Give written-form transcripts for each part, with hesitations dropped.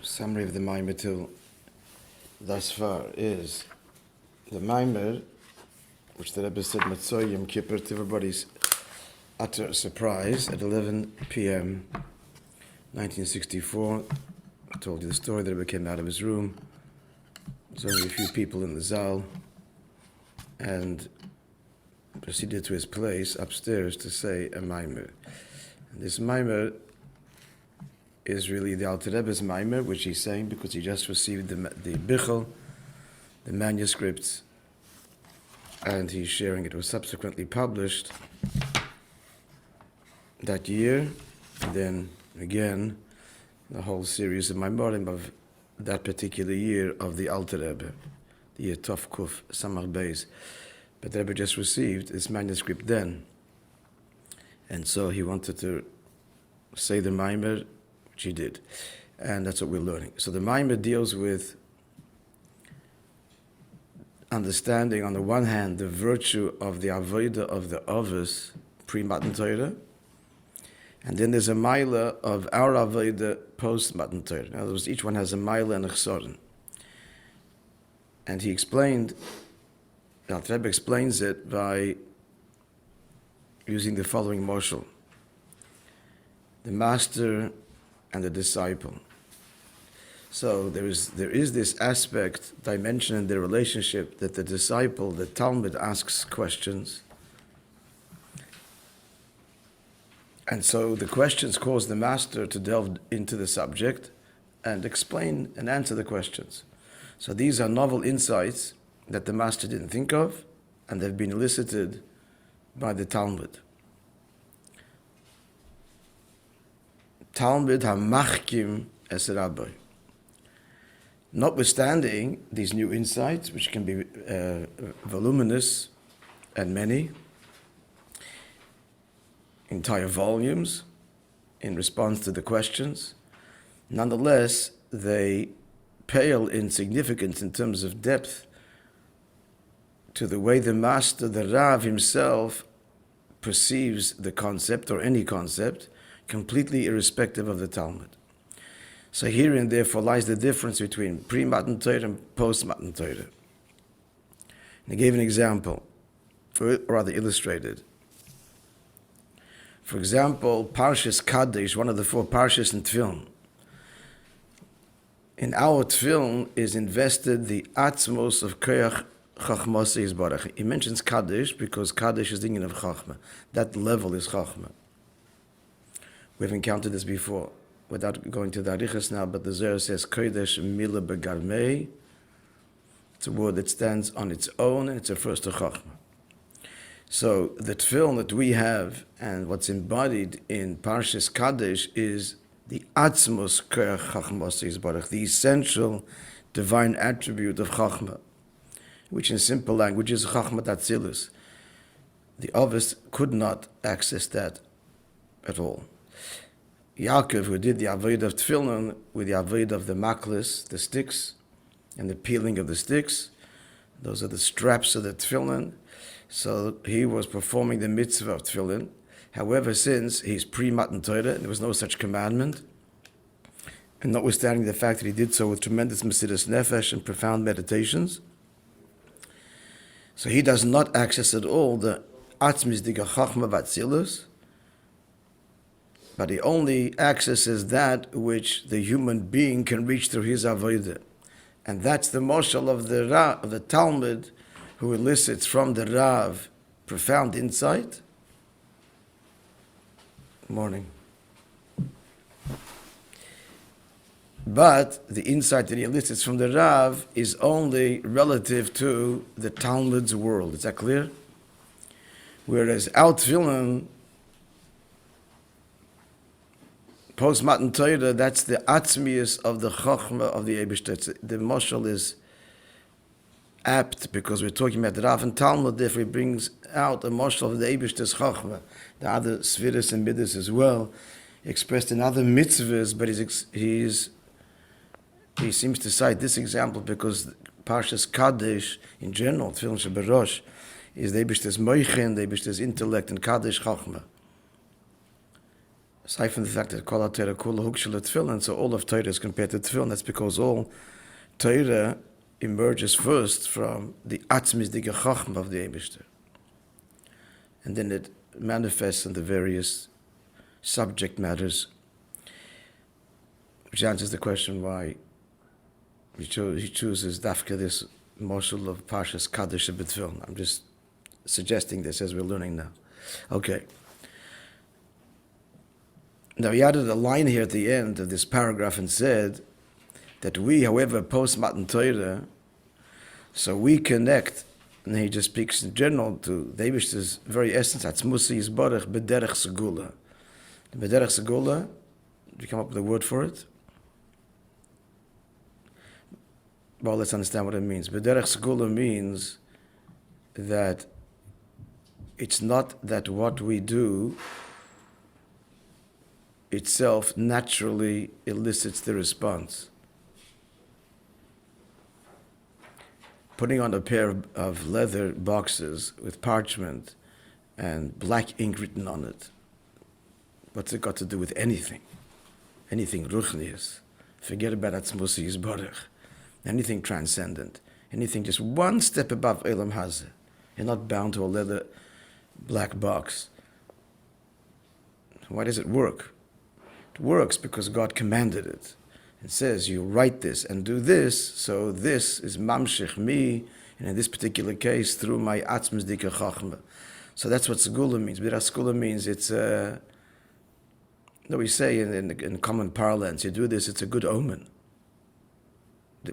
summary of the Maamer till thus far is the Maamer, which the Rabbi said Moishe Yom Kippur, to everybody's utter surprise, at 11 p.m. 1964. I told you the story. The Rabbi came out of his room. There's only a few people in the Zal, and proceeded to his place upstairs to say a Maamer. And this Maamer is really the Alter Rebbe's Maamer, which he's saying because he just received the Bichel, the manuscripts, and he's sharing it. It was subsequently published that year, and then again the whole series of Maamorim of that particular year of the Alter Rebbe, the year Tov Kuf Samach Beis. But the Rebbe just received his manuscript then, and so he wanted to say the Maamer, which he did, and that's what we're learning. So the Maamer deals with understanding, on the one hand, the virtue of the avodah of the Avos pre-Matan Torah, and then there's a Maila of our avodah post-Matan Torah. In other words, each one has a Maila and a Chsoron. And he explained, the Alter Rebbe explains it by using the following moshel: the master and the disciple. So there is this aspect, dimension in the relationship that the disciple, the Talmud, asks questions. And so the questions cause the master to delve into the subject and explain and answer the questions. So these are novel insights that the master didn't think of, and they've been elicited by the Talmud. Talmud ha-machkim es Rabbi. Notwithstanding these new insights, which can be voluminous and many, entire volumes in response to the questions, nonetheless, they pale in significance in terms of depth to the way the master, the Rav himself, perceives the concept or any concept, completely irrespective of the Talmud. So herein, therefore, lies the difference between pre-Matan Torah and post-Matan Torah. And he gave an example, or rather illustrated. For example, Parshas Kadesh, one of the 4 Parshas in Tefillin. In our Tefillin is invested the Atzmos of Koyach Chachmos Yisbarach. He mentions Kadesh because Kadesh is the union of Chachma. That level is Chachma. We've encountered this before, without going to the Arichas now, but the Zohar says Kodesh Mila Begarmei. It's a word that stands on its own, and it's refers to Chachma. So the tefillin that we have and what's embodied in Parshas Kadesh is the Atzmos Koyach Chachmos Yisbarach, the essential divine attribute of Chachma, which in simple language is Chachmat Atzilus. The Avos could not access that at all. Yaakov, who did the avodah of tefillin with the avodah of the maklis, the sticks, and the peeling of the sticks, those are the straps of the tefillin. So he was performing the mitzvah of tefillin. However, since he's pre-Matan Torah, there was no such commandment, and notwithstanding the fact that he did so with tremendous mesiras nefesh and profound meditations, so he does not access at all the atzmis diga chachma vatzilus, but he only accesses that which the human being can reach through his avodah. And that's the moshel of the Talmud, who elicits from the Rav profound insight. Morning. But the insight that he elicits from the Rav is only relative to the Talmud's world. Is that clear? Whereas our tefillin, post-Matan Torah, that's the atzmius of the Chachma of the Eibishter. The moshel is apt because we're talking about the Rav and Talmud. Therefore, he brings out a moshel of the Eibishter's Chachma, the other Sfiris and Midas as well, expressed in other mitzvahs. But he seems to cite this example because Parshas Kadesh in general, Tefillin Sheberosh, is the Eibishter's Moichen, the Eibishter's intellect, and Kadesh Chachma. aside from the fact that Kol HaTorah Kula Hukshel Tefillin, so all of Torah is compared to Tefillin. That's because all Torah emerges first from the Atzmis Dika Chachma of the Eibishter. And then it manifests in the various subject matters, which answers the question why he chooses Dafka, this moshul of Parshas Kaddish B'Tefillin. I'm just suggesting this as we're learning now. Okay. Now he added a line here at the end of this paragraph and said that we, however, post Matan Torah, so we connect, and he just speaks in general to the Eibishter's very essence, Atzmusi Yisborech B'derech Segula. The B'derech Segula, did you come up with a word for it? Well, let's understand what it means. B'derech Segula means that it's not that what we do itself naturally elicits the response. Putting on a pair of leather boxes with parchment and black ink written on it, what's it got to do with anything? Anything ruchnius. Forget about Atzmusi Yisborech. Anything transcendent. Anything just one step above Elam Hazeh. You're not bound to a leather black box. Why does it work? It works because God commanded it. It says you write this and do this, so this is mamshich me, and in this particular case, through my atzmas dika chachma. So that's what segula means. Segula means it's we say in common parlance, you do this, it's a good omen.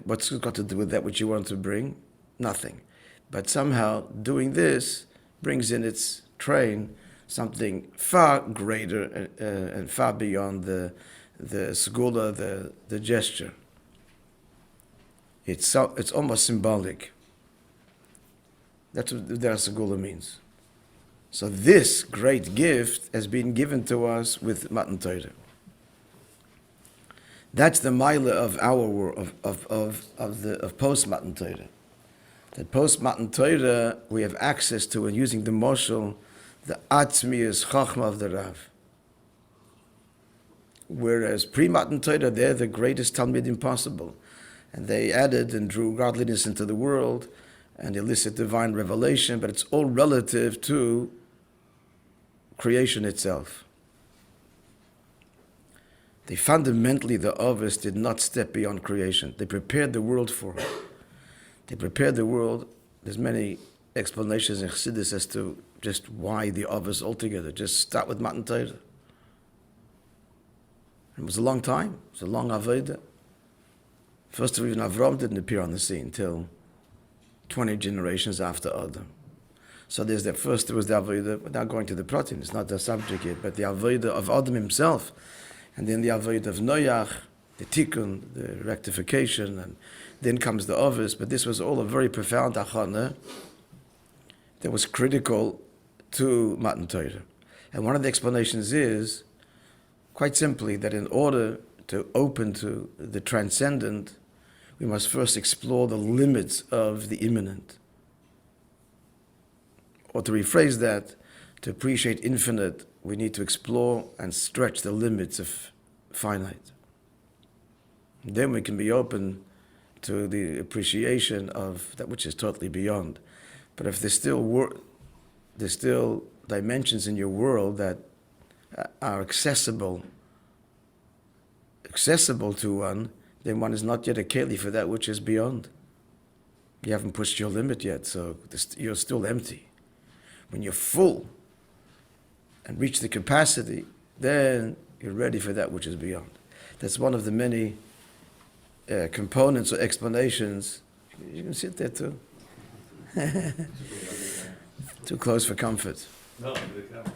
What's it got to do with that which you want to bring? Nothing. But somehow doing this brings in its train something far greater and far beyond the segula, the gesture. It's almost symbolic. That's what the segula means. So this great gift has been given to us with Matan Torah. That's the maila of our world, of post Matan Torah. That post Matan Torah we have access to, and using the moshel, the atzmiyus chachma of the Rav. Whereas pre-Matan Torah, they're the greatest talmidim possible, and they added and drew godliness into the world and elicit divine revelation, but it's all relative to creation itself. They fundamentally, the Ovis did not step beyond creation. They prepared the world for it. They prepared the world. There's many explanations in Chassidus as to just why the Ovis altogether. Just start with Matan Torah. It was a long time. It was a long Avodah. First of all, even Avram didn't appear on the scene till 20 generations after Adam. So there's that first, there was the Avodah, without going to the Pratim, it's not the subject yet, but the Avodah of Adam himself, and then the Avodah of Noach, the Tikkun, the rectification, and then comes the Ovis. But this was all a very profound achana that was critical to Matan Torah. And one of the explanations is, quite simply, that in order to open to the transcendent, we must first explore the limits of the immanent. Or to rephrase that, to appreciate infinite, we need to explore and stretch the limits of finite. And then we can be open to the appreciation of that which is totally beyond. But if there's still dimensions in your world that are accessible to one, then one is not yet a keli for that which is beyond. You haven't pushed your limit yet, so you're still empty. When you're full and reach the capacity, then you're ready for that which is beyond. That's one of the many components or explanations. You can sit there too. Too close for comfort. No, to the camera.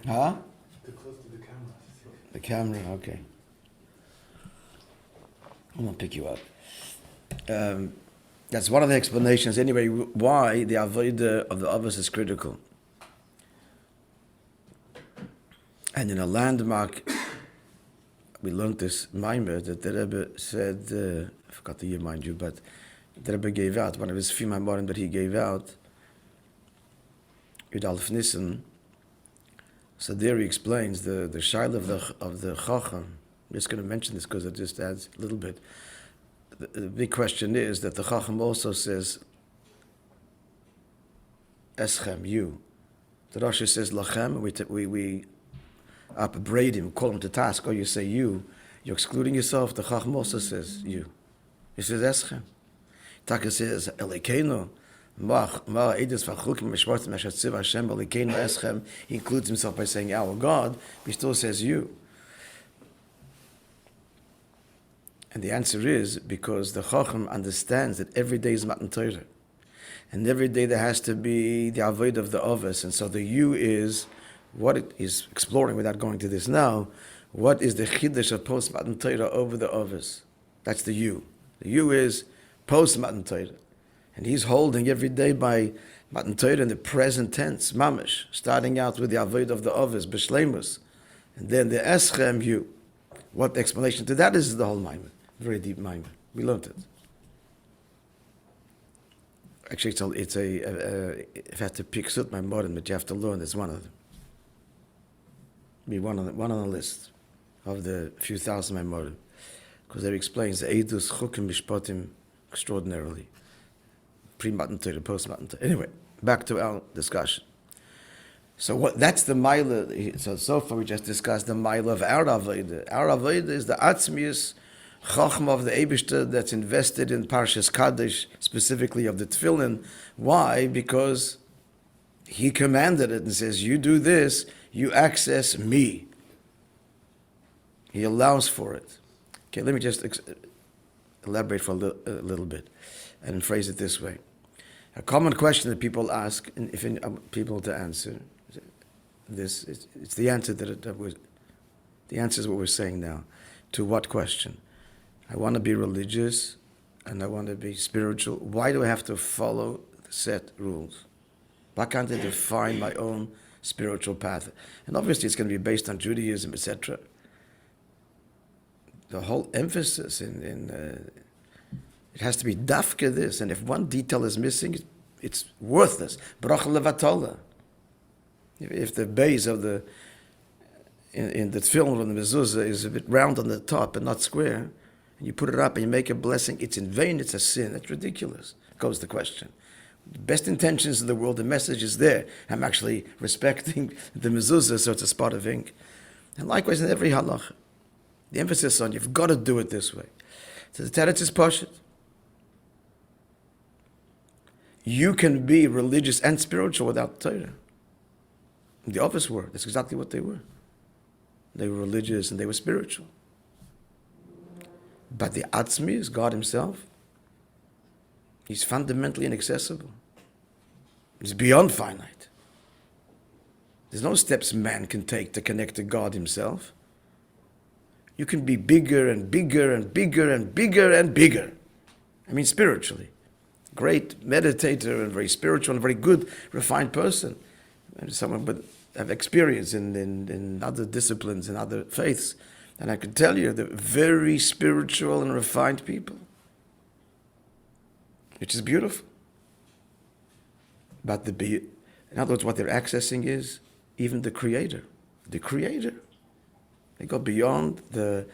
Huh? Too close to the camera. The camera, okay. I'm going to pick you up. That's one of the explanations, anyway, why the Avodah of the Avos is critical. And in a landmark, we learned this Maimer that the Rebbe said, I forgot the year, mind you, but the Rebbe gave out, one of his few that he gave out, Yud Alef Nissen, So there he explains the shaila of the chacham. I'm just going to mention this because it just adds a little bit. The big question is that the chacham also says, eschem, you. The Rosh says lachem, we upbraid him, call him to task, or you say you, you're excluding yourself. The chacham also says you. He says eschem. Taka says elekeinu. He includes himself by saying our God, but he still says you. And the answer is because the Chacham understands that every day is Matan Torah. And every day there has to be the avoid of the ovis. And so the you is what it is exploring without going to this now. What is the chiddush of post Matan Torah over the ovis? That's the you. The you is post Matan Torah. And he's holding every day by Matan Torah in the present tense, mamish, starting out with the avoid of the ovis, b'shleimus, and then the eschem you. What the explanation to that is the whole maamar, very deep maamar. We learned it. Actually, it's if I have to pick sut my modern, but you have to learn, it's one of them. Be one on the list of the few thousand my modern, because there he explains the edus chukim mishpatim extraordinarily. Pre-Matan Torah, post-Matan Torah. Anyway, back to our discussion. So that's the Maila. So far we just discussed the Maila of our Avodah. Our Avodah is the Atzmius Chachma of the Eibishter that's invested in Parshas Kaddish, specifically of the Tefillin. Why? Because he commanded it and says, you do this, you access me. He allows for it. Okay, let me just elaborate for a little bit and phrase it this way. A common question that people ask, and if people to answer, this it's the answer the answer is what we're saying now. To what question? I want to be religious, and I want to be spiritual. Why do I have to follow the set rules? Why can't I define my own spiritual path? And obviously, it's going to be based on Judaism, etc. The whole emphasis it has to be dafka this, and if one detail is missing, it's worthless. Bracha levatola. If the base of in the tefillin or the mezuzah is a bit round on the top and not square, and you put it up and you make a blessing, it's in vain, it's a sin. That's ridiculous, goes the question. The best intentions in the world, the message is there. I'm actually respecting the mezuzah, so it's a spot of ink. And likewise in every halacha, the emphasis on you've got to do it this way. So the teretz is pashut. You can be religious and spiritual without Torah. The office were. That's exactly what they were. They were religious and they were spiritual. But the Atzmi is God himself. He's fundamentally inaccessible. He's beyond finite. There's no steps man can take to connect to God himself. You can be bigger and bigger and bigger and bigger and bigger. I mean spiritually. Great meditator and very spiritual and very good, refined person. And someone but have experience in other disciplines and other faiths. And I can tell you, they're very spiritual and refined people. Which is beautiful. But in other words, what they're accessing is even the Creator. The Creator. They go beyond the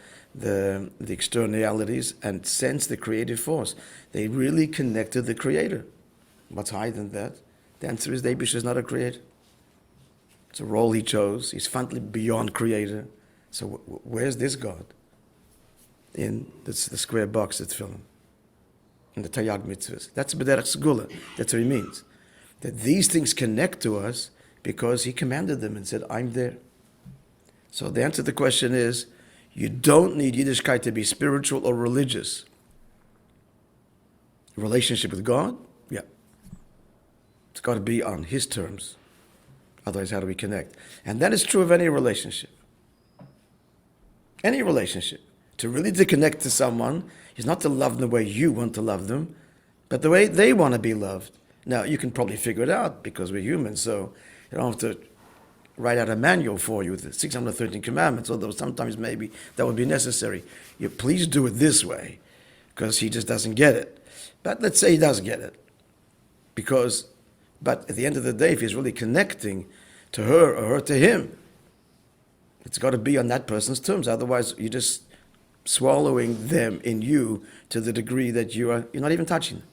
externalities and sense the creative force. They really connect to the Creator. What's higher than that? The answer is the Eibush is not a creator. It's a role he chose. He's fundamentally beyond creator. So where's this God? In the square box that's filling. In the Taryag mitzvahs. That's B'derech Segula. That's what he means. That these things connect to us because he commanded them and said, I'm there. So the answer to the question is, you don't need Yiddishkeit to be spiritual or religious. Relationship with God? Yeah. It's got to be on his terms. Otherwise, how do we connect? And that is true of any relationship. Any relationship. To connect to someone is not to love them the way you want to love them, but the way they want to be loved. Now, you can probably figure it out because we're human, so you don't have to write out a manual for you with the 613 commandments, although sometimes maybe that would be necessary. You please do it this way, because he just doesn't get it. But let's say he does get it. But at the end of the day, if he's really connecting to her or her to him, It's got to be on that person's terms. Otherwise, you're just swallowing them in you to the degree that you're not even touching them.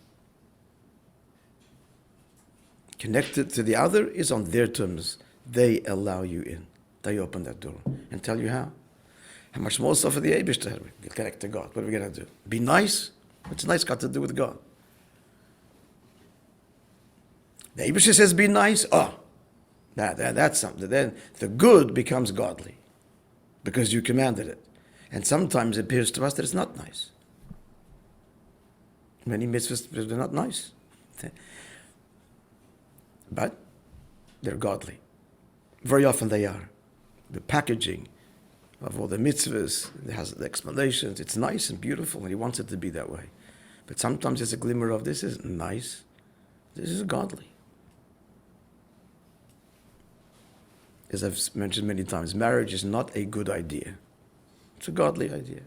Connected to the other is on their terms. They allow you in. They open that door and tell you how. How much more so for the Eibishter? We connect to God. What are we going to do? Be nice? What's nice got to do with God? The Eibishter says be nice. Oh, that's something. Then the good becomes godly because you commanded it. And sometimes it appears to us that it's not nice. Many mitzvahs, they're not nice. But they're godly. Very often they are. The packaging of all the mitzvahs, it has the explanations, it's nice and beautiful, and he wants it to be that way. But sometimes there's a glimmer of this isn't nice, this is godly. As I've mentioned many times, marriage is not a good idea. It's a godly idea.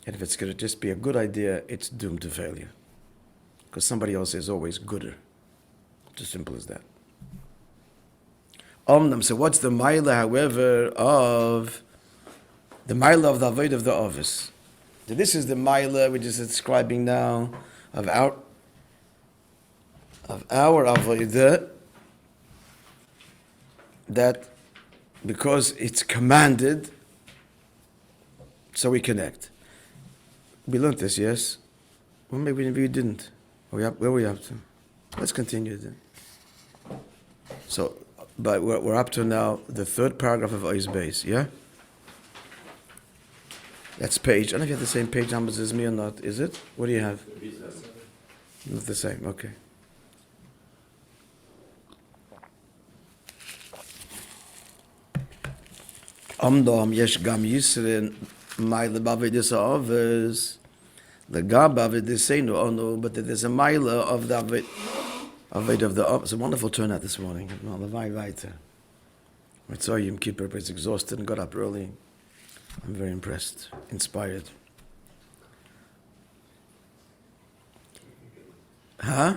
And if it's going to just be a good idea, it's doomed to failure. Because somebody else is always gooder. It's as simple as that. So what's the maila, however, of the maila of the avodah of the office? So this is the maila we're just describing now of our avodah, that because it's commanded, so we connect. We learned this, yes? Well, maybe we didn't. Where were we up to? Let's continue then. So, but we're up to now the third paragraph of Ois Beis, yeah? That's page. I don't know if you have the same page numbers as me or not. Is it? What do you have? Not the same, okay. Amdom yesh gam yisrin maile bavidis avos the gab bavidis seinu ono, but there's a maila of the avid of the avos. It's a wonderful turnout this morning. Mוצאi Yom Kippur, but it's exhausted and got up early. I'm very impressed, inspired. Huh?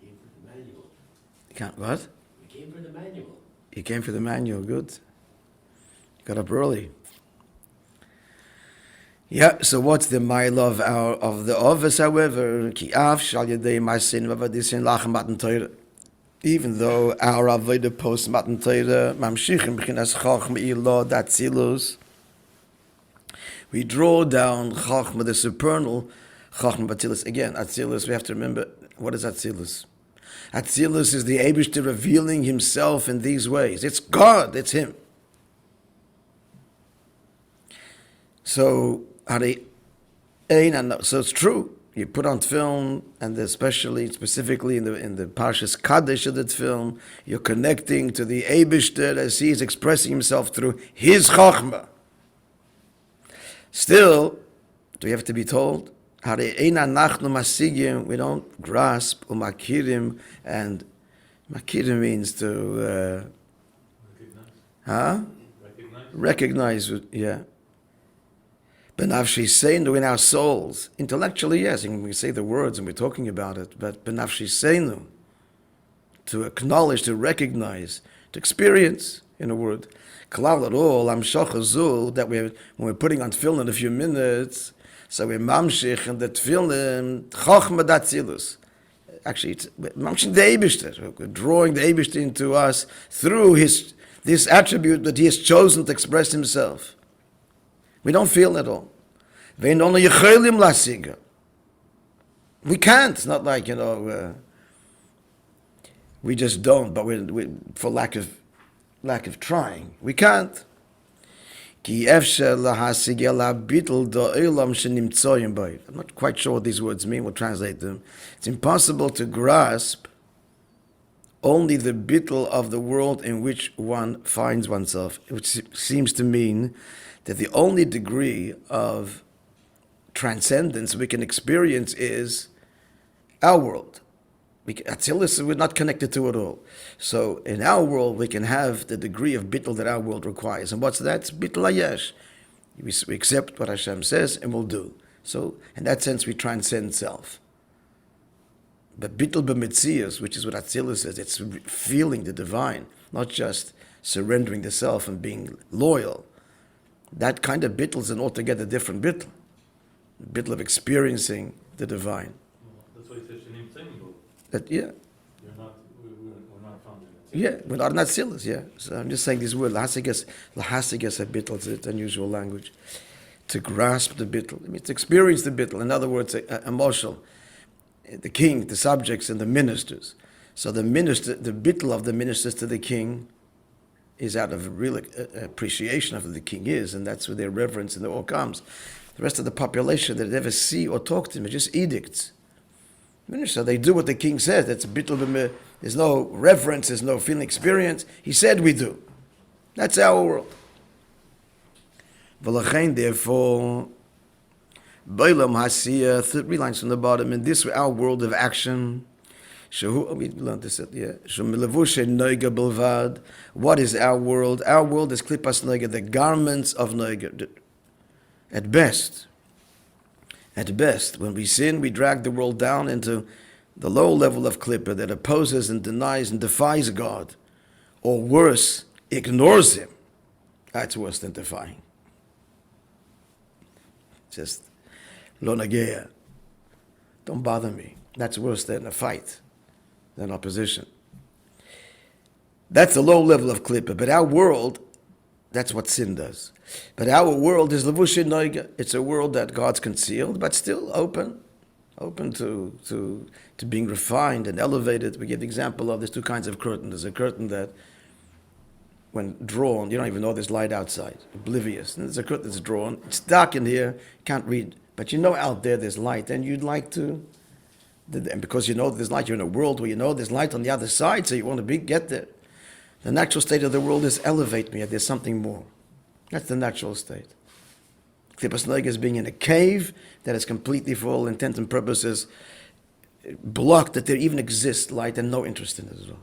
You can't what? Came for the manual. You came for the manual, good. Got up early. Yeah, so what's the mile of the office, however? Ki af shal yedei ma'asin v'avadisin lachem matan Torah. Even though our avodah post matan Torah mamshichim b'chinas chachma ilah datzilus, we draw down chachma, the supernal chachma batzilus. Again, atzilus, we have to remember, what is atzilus? Atzilus is the Eibishter revealing himself in these ways. It's God, it's him. So it's true. You put on film, and especially, specifically in the Parshas Kaddish of that film, you're connecting to the Eibishter as he is expressing himself through his Chachma. Still, do we have to be told? We don't grasp umakirim, and makirim means to recognize, yeah. Benafshi seinu, in our souls. Intellectually, yes, and we say the words and we're talking about it, but benafshi seinu, to acknowledge, to recognize, to experience, in a word. Klal at all, amshach that when we're putting on tefillin in a few minutes, so we're mamshich and the tefillin chachma datzilus. Actually, it's mamshich the Eibishter. We're drawing the Eibishter into us through this attribute that he has chosen to express himself. We don't feel at all. We can't. It's not like, we just don't, but we for lack of trying. We can't. I'm not quite sure what these words mean. We'll translate them. It's impossible to grasp only the bittul of the world in which one finds oneself, which seems to mean that the only degree of transcendence we can experience is our world. Atzilus we're not connected to at all. So in our world we can have the degree of bittul that our world requires. And what's that? It's bittul hayesh. We accept what Hashem says and we'll do. So in that sense we transcend self. But bittul b'metzias, which is what Atzilus says, it's feeling the divine, not just surrendering the self and being loyal. That kind of bittul is an altogether different bittul. Bittul of experiencing the divine. That's why he says Shanim Tzimbo. That, yeah. We're not found in it. Yeah, we're not Atzilus, yeah. So I'm just saying this word, lahasigas a bittul, it's an unusual language. To grasp the bittul, it means to experience the bittul. In other words, a marshal, the king, the subjects, and the ministers. So the bittul of the ministers to the king is out of real appreciation of who the king is, and that's where their reverence and it all comes. The rest of the population, they never see or talk to him, it's just edicts. So they do what the king says. That's a bittul. There's no reverence, there's no feeling experience. He said we do. That's our world. V'lachein, therefore, Beilam Hasiyah, 3 lines from the bottom, in this our world of action, we learned this, yeah. What is our world? Our world is klipas noiga, the garments of noiga. At best, when we sin, we drag the world down into the low level of klippa that opposes and denies and defies God, or worse, ignores Him. That's worse than defying. Just lo nageya. Don't bother me. That's worse than a fight, than opposition. That's a low level of klippa. But our world, that's what sin does. But our world is levushin noiga. It's a world that God's concealed, but still open to being refined and elevated. We give the example of there's 2 kinds of curtain. There's a curtain that, when drawn, you don't even know there's light outside, oblivious. And there's a curtain that's drawn. It's dark in here, can't read. But you know out there there's light, and you'd like to. And because you know there's light, you're in a world where you know there's light on the other side, so you want to get there. The natural state of the world is elevate me, there's something more. That's the natural state. Klipas noiga is being in a cave that is completely, for all intents and purposes, blocked that there even exists light and no interest in it as well.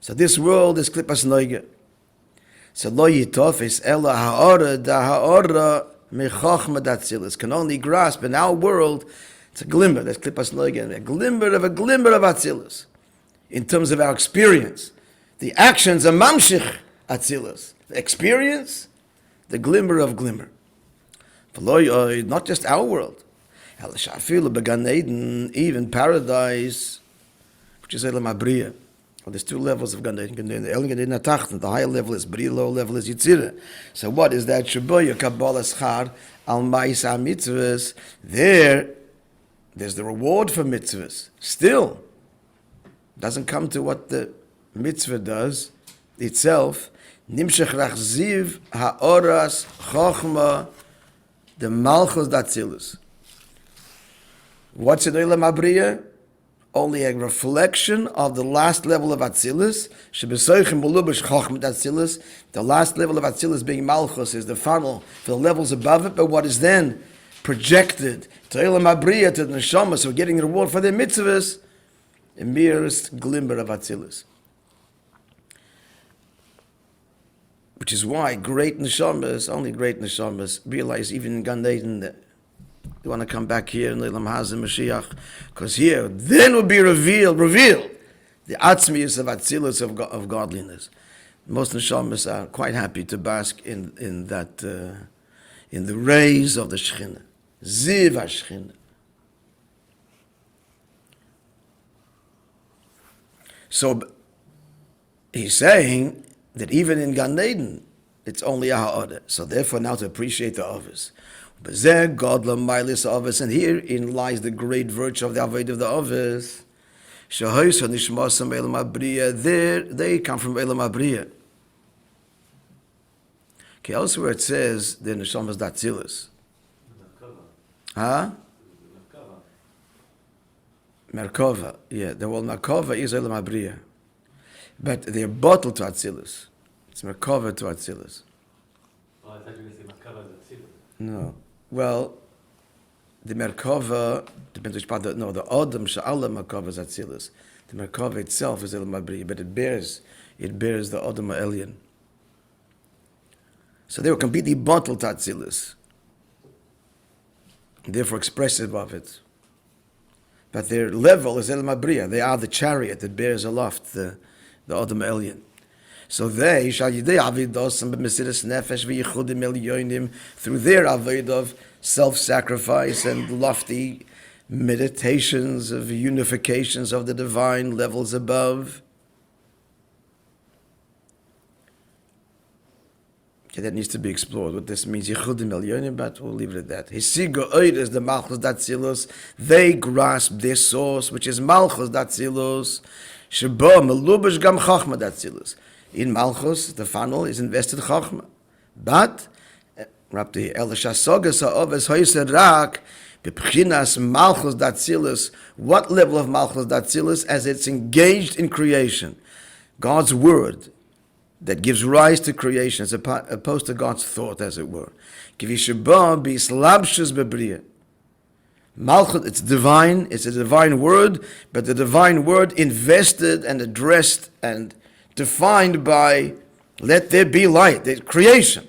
So this world is klipas noiga. So lo yitofes ela ha'ora da ha'ora mechachma datzilus. Can only grasp in our world, it's a glimmer, that's klipas noiga, a glimmer of atzilus. In terms of our experience, the actions are mamshich atzilus. The experience, the glimmer of glimmer. Not just our world. Even paradise, which is Elam Abriya. Well, there's 2 levels of Gan Eden. The higher level is Bria, low level is Yitzira. So what is that? Shaboya Kabbalah Schar Al Ma'isa Mitzvahs. There's the reward for mitzvahs. Still, doesn't come to what the mitzvah does itself. Nimshech Rachziv Ha'oras Chochma the Malchus Datzilus. What's in Olam Abriya? Only a reflection of the last level of Atzilus. Shebesoichim Bulubish Chochma Datzilus. The last level of Atzilus being Malchus is the funnel for the levels above it, but what is then projected to Olam Abriya, to the Neshama, so getting the reward for their mitzvahs, a merest glimmer of Atzilus. Which is why great neshamas, only great neshamas, realize even in Gan Eden that they want to come back here in Olam Hazeh Mashiach, because here then will be revealed the atzmius of Atzilus of godliness. Most neshamas are quite happy to bask in that in the rays of the Shechina, Ziv HaShechina. So he's saying that even in Gan Eden, it's only a ha'orah. So therefore, now to appreciate the Avos. B'zeh godla mailis Avos, and herein lies the great virtue of the avodah of the Avos. Shehoysa nishmasam elam abriya. They come from elam abriya. Okay, elsewhere it says the neshamas datzilus. Huh? Merkava. Yeah, the word Merkava is elam abriya. But they're bottled to Atzilus. It's Merkava to Atzilus. Oh, I thought you were going to say Merkava is Atzilus. No. Well, the Merkava depends which part. The Adam Sha'ala Merkava is Atzilus. The Merkava itself is El Mabri, but it bears the Adam Elyon. So they were completely bottled to Atzilus. Therefore expressive of it. but their level is El Mabriya. They are the chariot that bears aloft the Admo Elyon. So they shall yidei avidos and b'mesiras nefesh v'yichudim elyonim, through their avodah of self-sacrifice and lofty meditations of unifications of the divine levels above. Okay, that needs to be explored, what this means. Yichudim elyonim, but we'll leave it at that. Hisigo oides the malchus datzilus. They grasp their source, which is malchus datzilus. Sheba melubash gam chachma datzilus. In malchus, the funnel is invested chachma, but Rabbi el shasogas ha'oves hoyser rak b'pchinas malchus datzilus. What level of malchus datzilus? As it's engaged in creation, God's word that gives rise to creation, as opposed to God's thought, as it were. Malchut, it's divine, it's a divine word, but the divine word invested and addressed and defined by let there be light, the creation.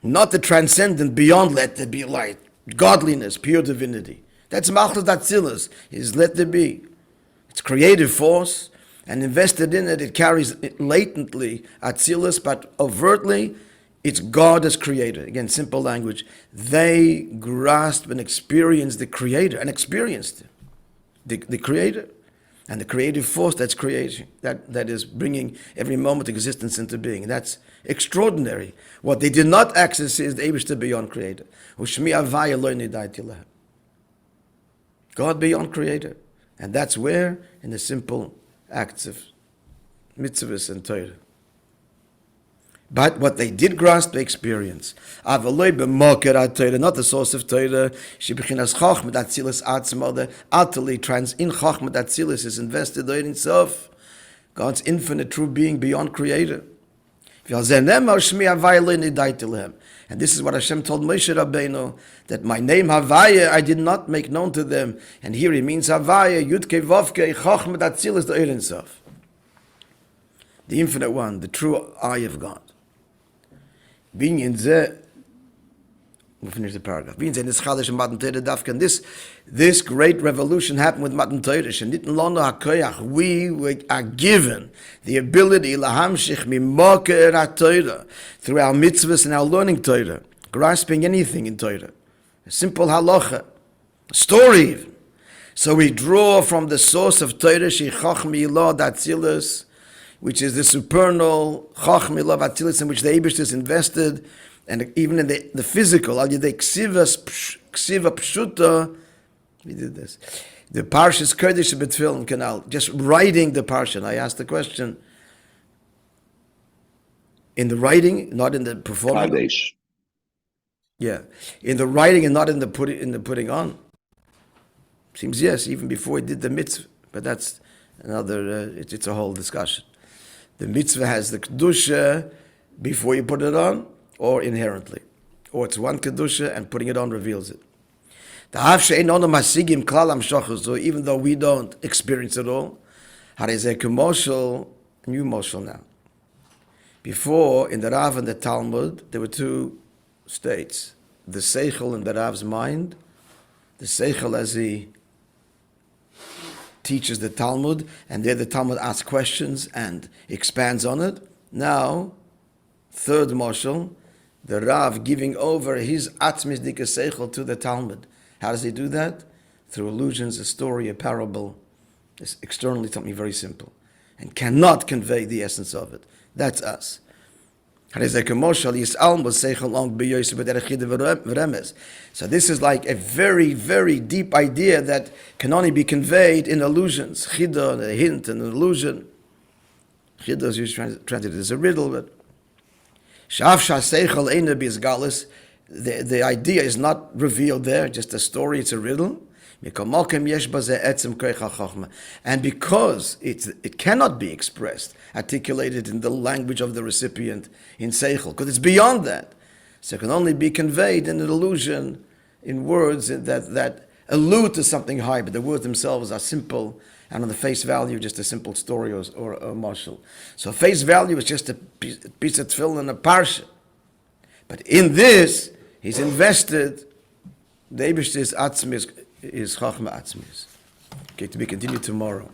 Not the transcendent beyond let there be light, godliness, pure divinity. That's Malchut Atzilus, is let there be. It's creative force, and invested in it, it carries latently Atzilus, but overtly, it's God as creator. Again, simple language. They grasped and experienced the creator, and experienced the creator, and the creative force that's creating, that is bringing every moment existence into being. That's extraordinary. What they did not access is the Eibishter beyond creator. God beyond creator. And that's where? In the simple acts of mitzvahs and Torah. But what they did grasp, they experience. Not the source of Torah. Utterly in Chachma Datzilis is invested in itself. God's infinite true being beyond creator. And this is what Hashem told Moishe Rabbeinu, that my name Havaya I did not make known to them. And here he means Havaya, Yudke Vovke, Chachma Datzilis, the Ein Sof. The infinite one, the true eye of God. Being in the, we'll finish the paragraph. Being in this Chadash and Matan Torah Dafkan, this great revolution happened with Matan Torah. We are given the ability lahamshich mimoker HaTorah through our mitzvahs and our learning Torah, grasping anything in Torah, a simple halacha, a story even. So we draw from the source of Torah, she chachmi ilah datzilus, which is the supernal chachmi ilah datzilus in which the Eibishter is invested, and even in the physical, al yedei ksiva pshuta, we did this. The Parshas Kodesh B'Tefillin Canal, just writing the Parsha. I asked the question, in the writing, not in the performance. Kadesh. Yeah, in the writing and not in the putting on. Seems yes, even before he did the mitzvah, but that's another. It's a whole discussion. The mitzvah has the kedusha before you put it on, or inherently, or it's one kedusha and putting it on reveals it. So even though we don't experience it all, new moshel now. Before, in the Rav and the Talmud, there were two states. The Seichel in the Rav's mind, the Seichel as he teaches the Talmud, and there the Talmud asks questions and expands on it. Now, third moshel, the Rav giving over his Atzmis Dika Seichel to the Talmud. How does he do that? Through allusions, a story, a parable. It's externally something very simple and cannot convey the essence of it. That's us. So this is like a very, very deep idea that can only be conveyed in allusions. Chida, a hint, an allusion. Chida is usually translated as a riddle, but the idea is not revealed there, just a story, it's a riddle. And because it cannot be expressed, articulated in the language of the recipient in Seichel, because it's beyond that. So it can only be conveyed in an allusion, in words that allude to something high, but the words themselves are simple, and on the face value, just a simple story or a marshal. So face value is just a piece of tefillin and a parsha. But in this, he's invested, the Eibishter's atzmis is Chachma Atzmis. Okay, to be continued tomorrow.